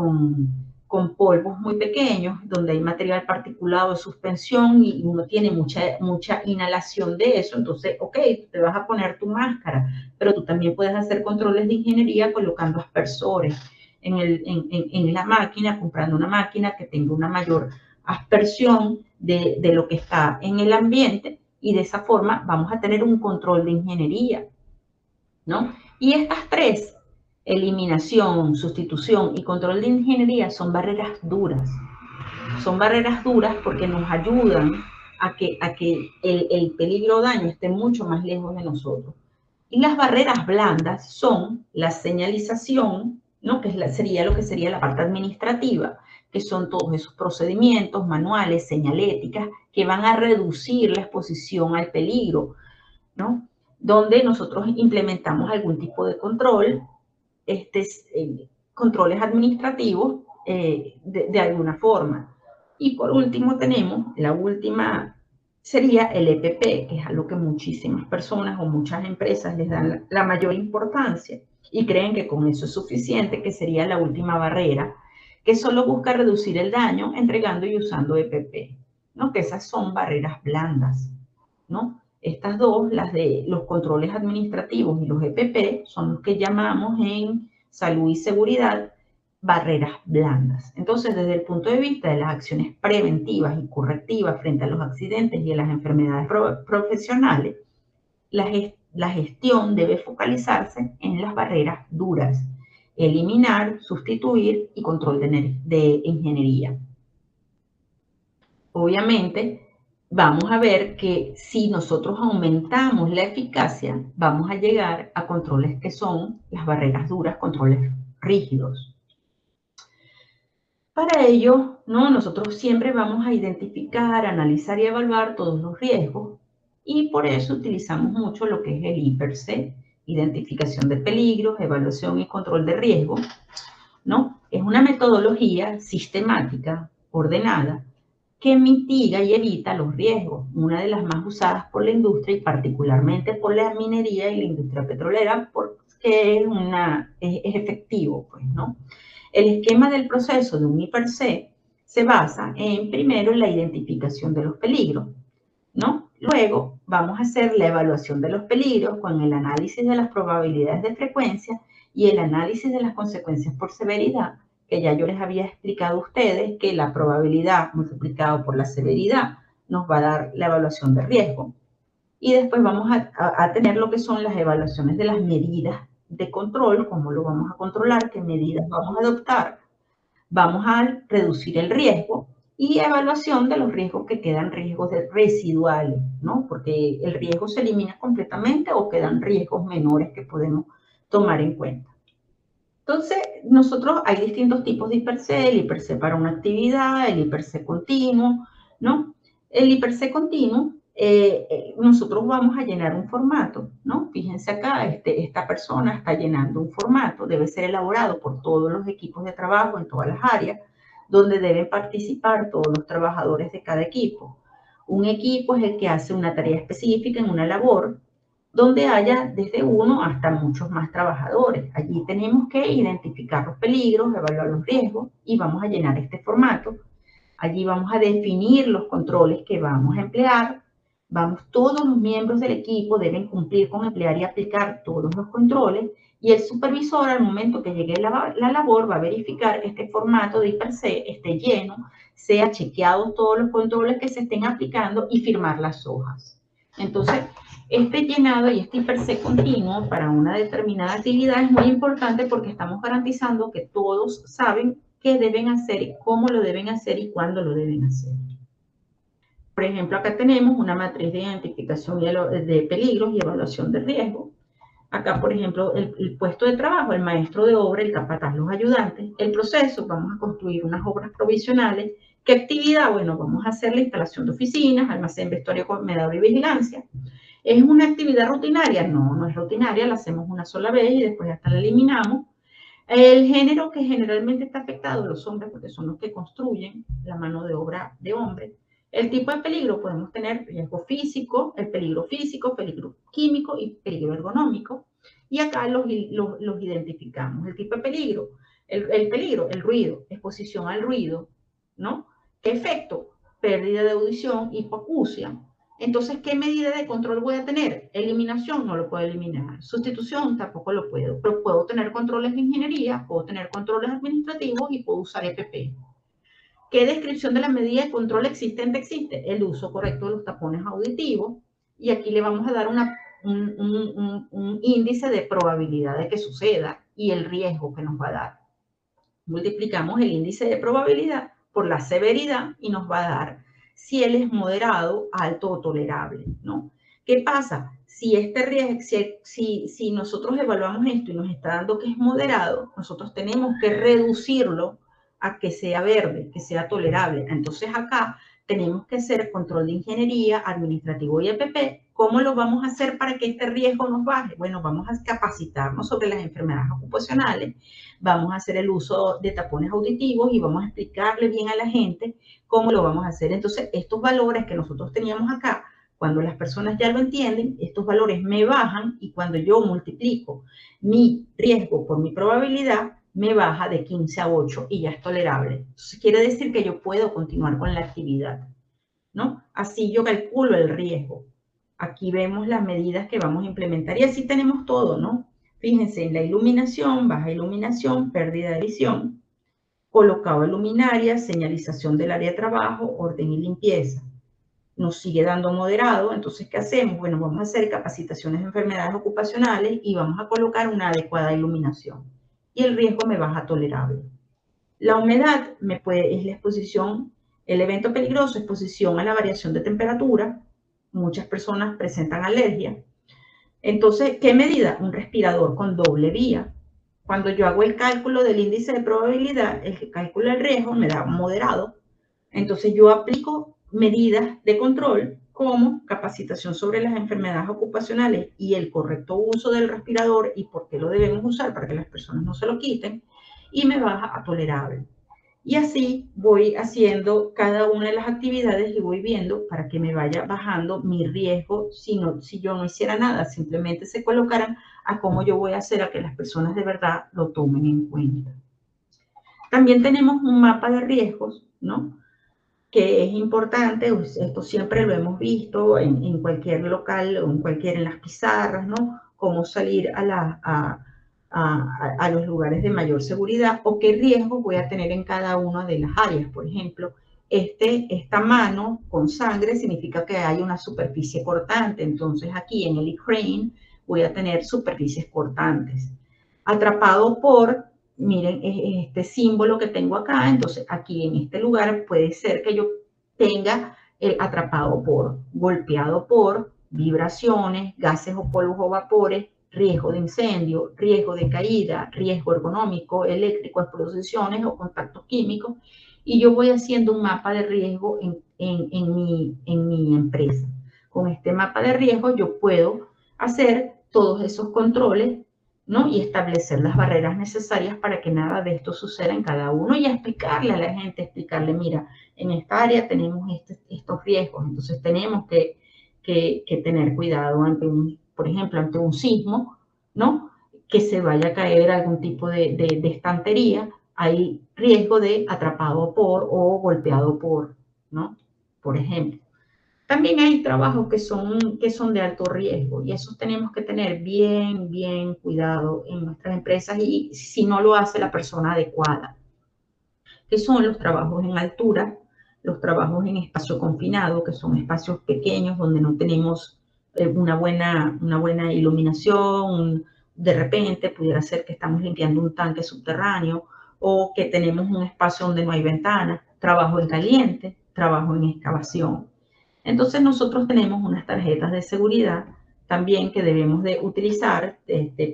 polvos muy pequeños, donde hay material particulado de suspensión y uno tiene mucha inhalación de eso, entonces, ok, te vas a poner tu máscara, pero tú también puedes hacer controles de ingeniería colocando aspersores en la máquina, comprando una máquina que tenga una mayor aspersión de lo que está en el ambiente y de esa forma vamos a tener un control de ingeniería, ¿no? Y estas tres, eliminación, sustitución y control de ingeniería, son barreras duras. Son barreras duras porque nos ayudan a que el peligro o daño esté mucho más lejos de nosotros. Y las barreras blandas son la señalización, ¿no? Sería lo que sería la parte administrativa, que son todos esos procedimientos, manuales, señaléticas, que van a reducir la exposición al peligro, ¿no? Donde nosotros implementamos algún tipo de control, controles administrativos de alguna forma. Y por último tenemos la última sería el EPP, que es algo que muchísimas personas o muchas empresas les dan la mayor importancia y creen que con eso es suficiente, que sería la última barrera, que solo busca reducir el daño entregando y usando EPP, ¿no? Que esas son barreras blandas, ¿no? Estas dos, las de los controles administrativos y los EPP, son los que llamamos en salud y seguridad barreras blandas. Entonces, desde el punto de vista de las acciones preventivas y correctivas frente a los accidentes y a las enfermedades profesionales, la gestión debe focalizarse en las barreras duras, eliminar, sustituir y control de ingeniería. Obviamente, vamos a ver que si nosotros aumentamos la eficacia, vamos a llegar a controles que son las barreras duras, controles rígidos. Para ello, ¿no? Nosotros siempre vamos a identificar, analizar y evaluar todos los riesgos y por eso utilizamos mucho lo que es el I+C, identificación de peligros, evaluación y control de riesgo, ¿no? Es una metodología sistemática, ordenada, que mitiga y evita los riesgos, una de las más usadas por la industria y particularmente por la minería y la industria petrolera porque es efectivo, pues, ¿no? El esquema del proceso de un I+C se basa en, primero, la identificación de los peligros, ¿no? Luego, vamos a hacer la evaluación de los peligros con el análisis de las probabilidades de frecuencia y el análisis de las consecuencias por severidad, que ya yo les había explicado a ustedes que la probabilidad multiplicado por la severidad nos va a dar la evaluación de riesgo. Y después vamos a tener lo que son las evaluaciones de las medidas de control, cómo lo vamos a controlar, qué medidas vamos a adoptar, vamos a reducir el riesgo y evaluación de los riesgos que quedan riesgos residuales, ¿no? Porque el riesgo se elimina completamente o quedan riesgos menores que podemos tomar en cuenta. Entonces, nosotros hay distintos tipos de hiperC, el hiperC para una actividad, el hiperC continuo, ¿no? El hiperC continuo, nosotros vamos a llenar un formato, ¿no? Fíjense acá, esta persona está llenando un formato, debe ser elaborado por todos los equipos de trabajo en todas las áreas, donde deben participar todos los trabajadores de cada equipo. Un equipo es el que hace una tarea específica en una labor, donde haya desde uno hasta muchos más trabajadores. Allí tenemos que identificar los peligros, evaluar los riesgos y vamos a llenar este formato. Allí vamos a definir los controles que vamos a emplear. Todos los miembros del equipo deben cumplir con emplear y aplicar todos los controles y el supervisor al momento que llegue la labor va a verificar que este formato de hiperC esté lleno, sea chequeados todos los controles que se estén aplicando y firmar las hojas. Entonces, este llenado y este hiperC continuo para una determinada actividad es muy importante porque estamos garantizando que todos saben qué deben hacer, cómo lo deben hacer y cuándo lo deben hacer. Por ejemplo, acá tenemos una matriz de identificación de peligros y evaluación de riesgo. Acá, por ejemplo, el puesto de trabajo, el maestro de obra, el capataz, los ayudantes. El proceso, vamos a construir unas obras provisionales. ¿Qué actividad? Bueno, vamos a hacer la instalación de oficinas, almacén, vestuario, comedor y vigilancia. ¿Es una actividad rutinaria? No, no es rutinaria, la hacemos una sola vez y después hasta la eliminamos. El género que generalmente está afectado, los hombres, porque son los que construyen la mano de obra de hombres. El tipo de peligro, podemos tener riesgo físico, peligro químico y peligro ergonómico. Y acá los identificamos. El tipo de peligro, el ruido, exposición al ruido, ¿no? ¿Qué efecto? Pérdida de audición, hipoacusia. Entonces, ¿qué medida de control voy a tener? Eliminación, no lo puedo eliminar. Sustitución, tampoco lo puedo. Pero puedo tener controles de ingeniería, puedo tener controles administrativos y puedo usar EPP. ¿Qué descripción de la medida de control existente existe? El uso correcto de los tapones auditivos. Y aquí le vamos a dar un índice de probabilidad de que suceda y el riesgo que nos va a dar. Multiplicamos el índice de probabilidad por la severidad y nos va a dar si él es moderado, alto o tolerable, ¿no? ¿Qué pasa? Si este riesgo, si nosotros evaluamos esto y nos está dando que es moderado, nosotros tenemos que reducirlo a que sea verde, que sea tolerable. Entonces acá tenemos que hacer control de ingeniería, administrativo y EPP. ¿Cómo lo vamos a hacer para que este riesgo nos baje? Bueno, vamos a capacitarnos sobre las enfermedades ocupacionales, vamos a hacer el uso de tapones auditivos y vamos a explicarle bien a la gente cómo lo vamos a hacer. Entonces, estos valores que nosotros teníamos acá, cuando las personas ya lo entienden, estos valores me bajan y cuando yo multiplico mi riesgo por mi probabilidad, me baja de 15 a 8 y ya es tolerable. Entonces, quiere decir que yo puedo continuar con la actividad, ¿no? Así yo calculo el riesgo. Aquí vemos las medidas que vamos a implementar y así tenemos todo, ¿no? Fíjense en la iluminación, baja iluminación, pérdida de visión, colocado de luminarias, señalización del área de trabajo, orden y limpieza. Nos sigue dando moderado, entonces, ¿qué hacemos? Bueno, vamos a hacer capacitaciones de enfermedades ocupacionales y vamos a colocar una adecuada iluminación. Y el riesgo me baja tolerable. La humedad es la exposición, el evento peligroso, exposición a la variación de temperatura. Muchas personas presentan alergia. Entonces, ¿qué medida? Un respirador con doble vía. Cuando yo hago el cálculo del índice de probabilidad, el que calcula el riesgo me da moderado. Entonces, yo aplico medidas de control como capacitación sobre las enfermedades ocupacionales y el correcto uso del respirador y por qué lo debemos usar para que las personas no se lo quiten, y me baja a tolerable. Y así voy haciendo cada una de las actividades y voy viendo para que me vaya bajando mi riesgo si yo no hiciera nada, simplemente se colocaran a cómo yo voy a hacer a que las personas de verdad lo tomen en cuenta. También tenemos un mapa de riesgos, ¿no? Que es importante, esto siempre lo hemos visto en cualquier local o en las pizarras, ¿no? Cómo salir a los lugares de mayor seguridad o qué riesgos voy a tener en cada una de las áreas. Por ejemplo, esta mano con sangre significa que hay una superficie cortante. Entonces aquí en el crane voy a tener superficies cortantes. Atrapado por miren, este símbolo que tengo acá, entonces aquí en este lugar puede ser que yo tenga el atrapado por, golpeado por, vibraciones, gases o polvos o vapores, riesgo de incendio, riesgo de caída, riesgo ergonómico, eléctrico, explosiones o contactos químicos, y yo voy haciendo un mapa de riesgo en mi empresa. Con este mapa de riesgo yo puedo hacer todos esos controles, ¿no? Y establecer las barreras necesarias para que nada de esto suceda en cada uno y explicarle a la gente, explicarle, mira, en esta área tenemos estos riesgos, entonces tenemos que tener cuidado ante por ejemplo, ante un sismo, ¿no? Que se vaya a caer algún tipo de estantería, hay riesgo de atrapado por o golpeado por, ¿no? Por ejemplo. También hay trabajos que son de alto riesgo y esos tenemos que tener bien cuidado en nuestras empresas y si no lo hace la persona adecuada, que son los trabajos en altura, los trabajos en espacio confinado, que son espacios pequeños donde no tenemos una buena iluminación, de repente pudiera ser que estamos limpiando un tanque subterráneo o que tenemos un espacio donde no hay ventanas, trabajo en caliente, trabajo en excavación. Entonces nosotros tenemos unas tarjetas de seguridad también que debemos de utilizar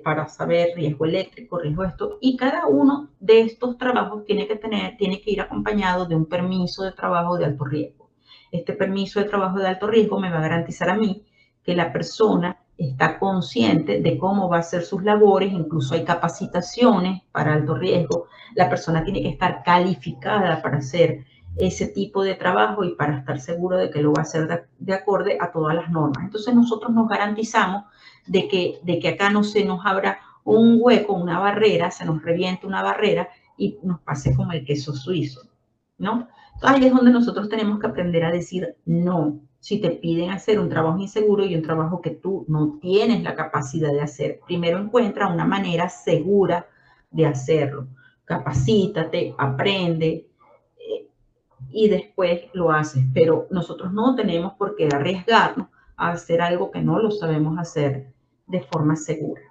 para saber riesgo eléctrico, riesgo esto, y cada uno de estos trabajos tiene que ir acompañado de un permiso de trabajo de alto riesgo. Este permiso de trabajo de alto riesgo me va a garantizar a mí que la persona está consciente de cómo va a hacer sus labores, incluso hay capacitaciones para alto riesgo, la persona tiene que estar calificada para hacer ese tipo de trabajo y para estar seguro de que lo va a hacer de acorde a todas las normas. Entonces nosotros nos garantizamos de que acá no se nos abra un hueco, una barrera, se nos reviente una barrera y nos pase como el queso suizo, ¿no? Entonces ahí es donde nosotros tenemos que aprender a decir no. Si te piden hacer un trabajo inseguro y un trabajo que tú no tienes la capacidad de hacer, primero encuentra una manera segura de hacerlo. Capacítate, aprende, y después lo haces. Pero nosotros no tenemos por qué arriesgarnos a hacer algo que no lo sabemos hacer de forma segura.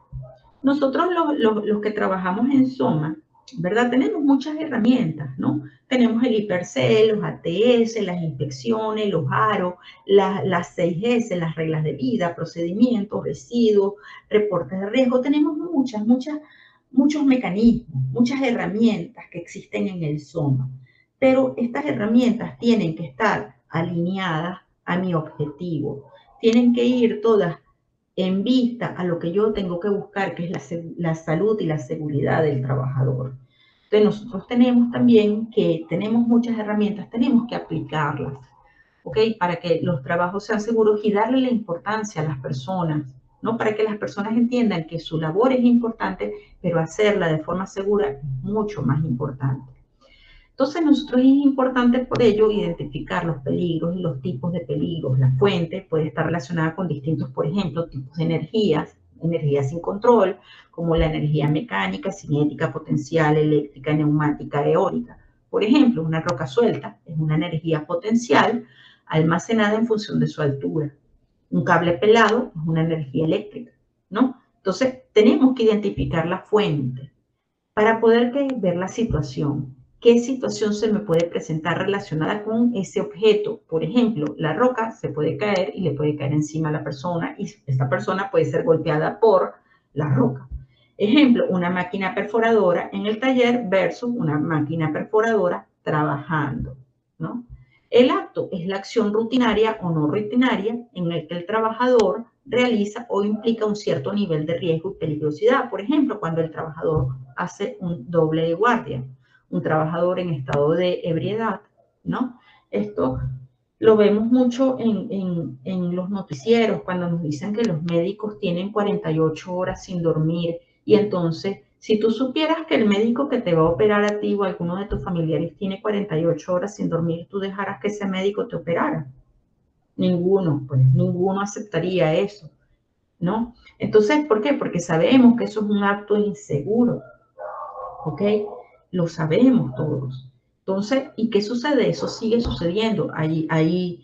Nosotros los que trabajamos en Soma, ¿verdad? Tenemos muchas herramientas, ¿no? Tenemos el IPERCEL, los ATS, las inspecciones, los ARO, las 6S, las reglas de vida, procedimientos, residuos, reportes de riesgo. Tenemos muchos mecanismos, muchas herramientas que existen en el Soma. Pero estas herramientas tienen que estar alineadas a mi objetivo. Tienen que ir todas en vista a lo que yo tengo que buscar, que es la salud y la seguridad del trabajador. Entonces nosotros tenemos muchas herramientas, tenemos que aplicarlas, ¿ok? Para que los trabajos sean seguros y darle la importancia a las personas, ¿no? Para que las personas entiendan que su labor es importante, pero hacerla de forma segura es mucho más importante. Entonces, nosotros es importante por ello identificar los peligros y los tipos de peligros. La fuente puede estar relacionada con distintos, por ejemplo, tipos de energías sin control, como la energía mecánica, cinética, potencial, eléctrica, neumática, eólica. Por ejemplo, una roca suelta es una energía potencial almacenada en función de su altura. Un cable pelado es una energía eléctrica, ¿no? Entonces, tenemos que identificar la fuente para poder ver la situación. ¿Qué situación se me puede presentar relacionada con ese objeto? Por ejemplo, la roca se puede caer y le puede caer encima a la persona y esta persona puede ser golpeada por la roca. Ejemplo, una máquina perforadora en el taller versus una máquina perforadora trabajando, ¿no? El acto es la acción rutinaria o no rutinaria en el que el trabajador realiza o implica un cierto nivel de riesgo y peligrosidad. Por ejemplo, cuando el trabajador hace un doble de guardia, un trabajador en estado de ebriedad, ¿no? Esto lo vemos mucho en los noticieros, cuando nos dicen que los médicos tienen 48 horas sin dormir y entonces, si tú supieras que el médico que te va a operar a ti o a alguno de tus familiares tiene 48 horas sin dormir, ¿tú dejarás que ese médico te operara? Ninguno aceptaría eso, ¿no? Entonces, ¿por qué? Porque sabemos que eso es un acto inseguro, ¿ok? Lo sabemos todos. Entonces, ¿y qué sucede? Eso sigue sucediendo. Hay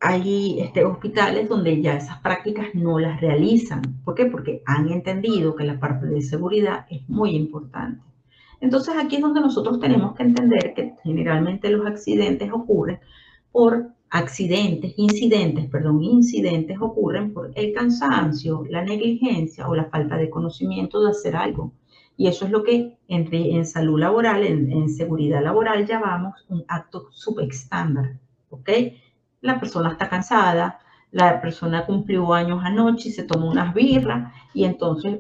hay hospitales donde ya esas prácticas no las realizan. ¿Por qué? Porque han entendido que la parte de seguridad es muy importante. Entonces aquí es donde nosotros tenemos que entender que generalmente los accidentes ocurren por incidentes ocurren por el cansancio, la negligencia o la falta de conocimiento de hacer algo. Y eso es lo que en salud laboral, en seguridad laboral, llamamos un acto subestándar. ¿Ok? La persona está cansada, la persona cumplió años anoche y se tomó unas birras y entonces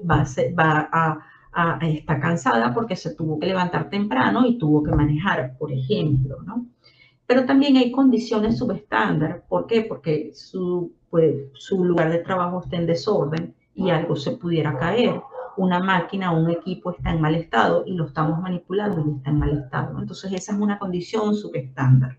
está cansada porque se tuvo que levantar temprano y tuvo que manejar, por ejemplo, ¿no? Pero también hay condiciones subestándar. ¿Por qué? Porque su lugar de trabajo está en desorden y algo se pudiera caer. Una máquina o un equipo está en mal estado y lo estamos manipulando y está en mal estado. Entonces esa es una condición subestándar.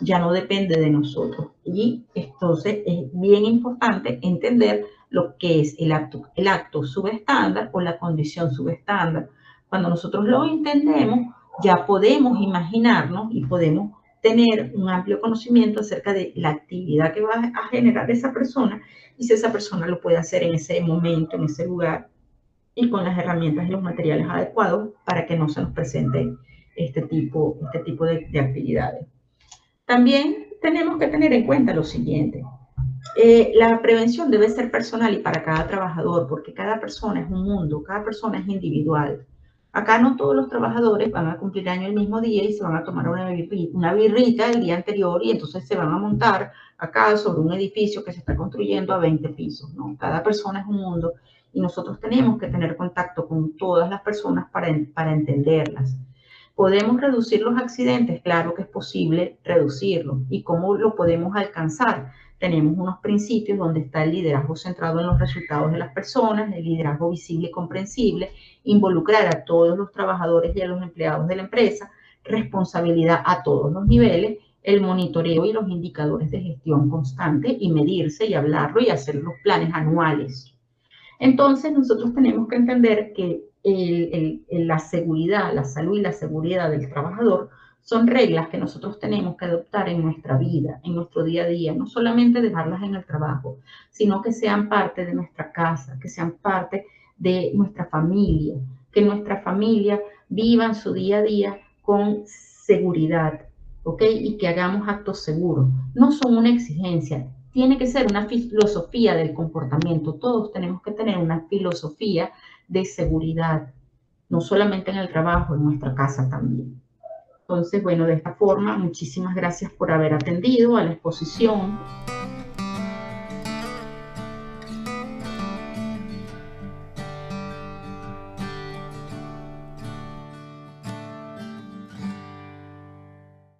Ya no depende de nosotros. Y entonces es bien importante entender lo que es el acto subestándar o la condición subestándar. Cuando nosotros lo entendemos, ya podemos imaginarnos y podemos tener un amplio conocimiento acerca de la actividad que va a generar esa persona y si esa persona lo puede hacer en ese momento, en ese lugar y con las herramientas y los materiales adecuados para que no se nos presente este tipo de actividades. También tenemos que tener en cuenta lo siguiente. La prevención debe ser personal y para cada trabajador, porque cada persona es un mundo, cada persona es individual. Acá no todos los trabajadores van a cumplir año el mismo día y se van a tomar una birrita el día anterior y entonces se van a montar acá sobre un edificio que se está construyendo a 20 pisos. ¿No? Cada persona es un mundo y nosotros tenemos que tener contacto con todas las personas para entenderlas. ¿Podemos reducir los accidentes? Claro que es posible reducirlos. ¿Y cómo lo podemos alcanzar? Tenemos unos principios donde está el liderazgo centrado en los resultados de las personas, el liderazgo visible y comprensible, involucrar a todos los trabajadores y a los empleados de la empresa, responsabilidad a todos los niveles, el monitoreo y los indicadores de gestión constante y medirse y hablarlo y hacer los planes anuales. Entonces nosotros tenemos que entender que la seguridad, la salud y la seguridad del trabajador son reglas que nosotros tenemos que adoptar en nuestra vida, en nuestro día a día, no solamente dejarlas en el trabajo, sino que sean parte de nuestra casa, que sean parte de nuestra familia, que nuestra familia viva su día a día con seguridad, ¿ok? Y que hagamos actos seguros. No son una exigencia, tiene que ser una filosofía del comportamiento. Todos tenemos que tener una filosofía de seguridad, no solamente en el trabajo, en nuestra casa también. Entonces, bueno, de esta forma, muchísimas gracias por haber atendido a la exposición.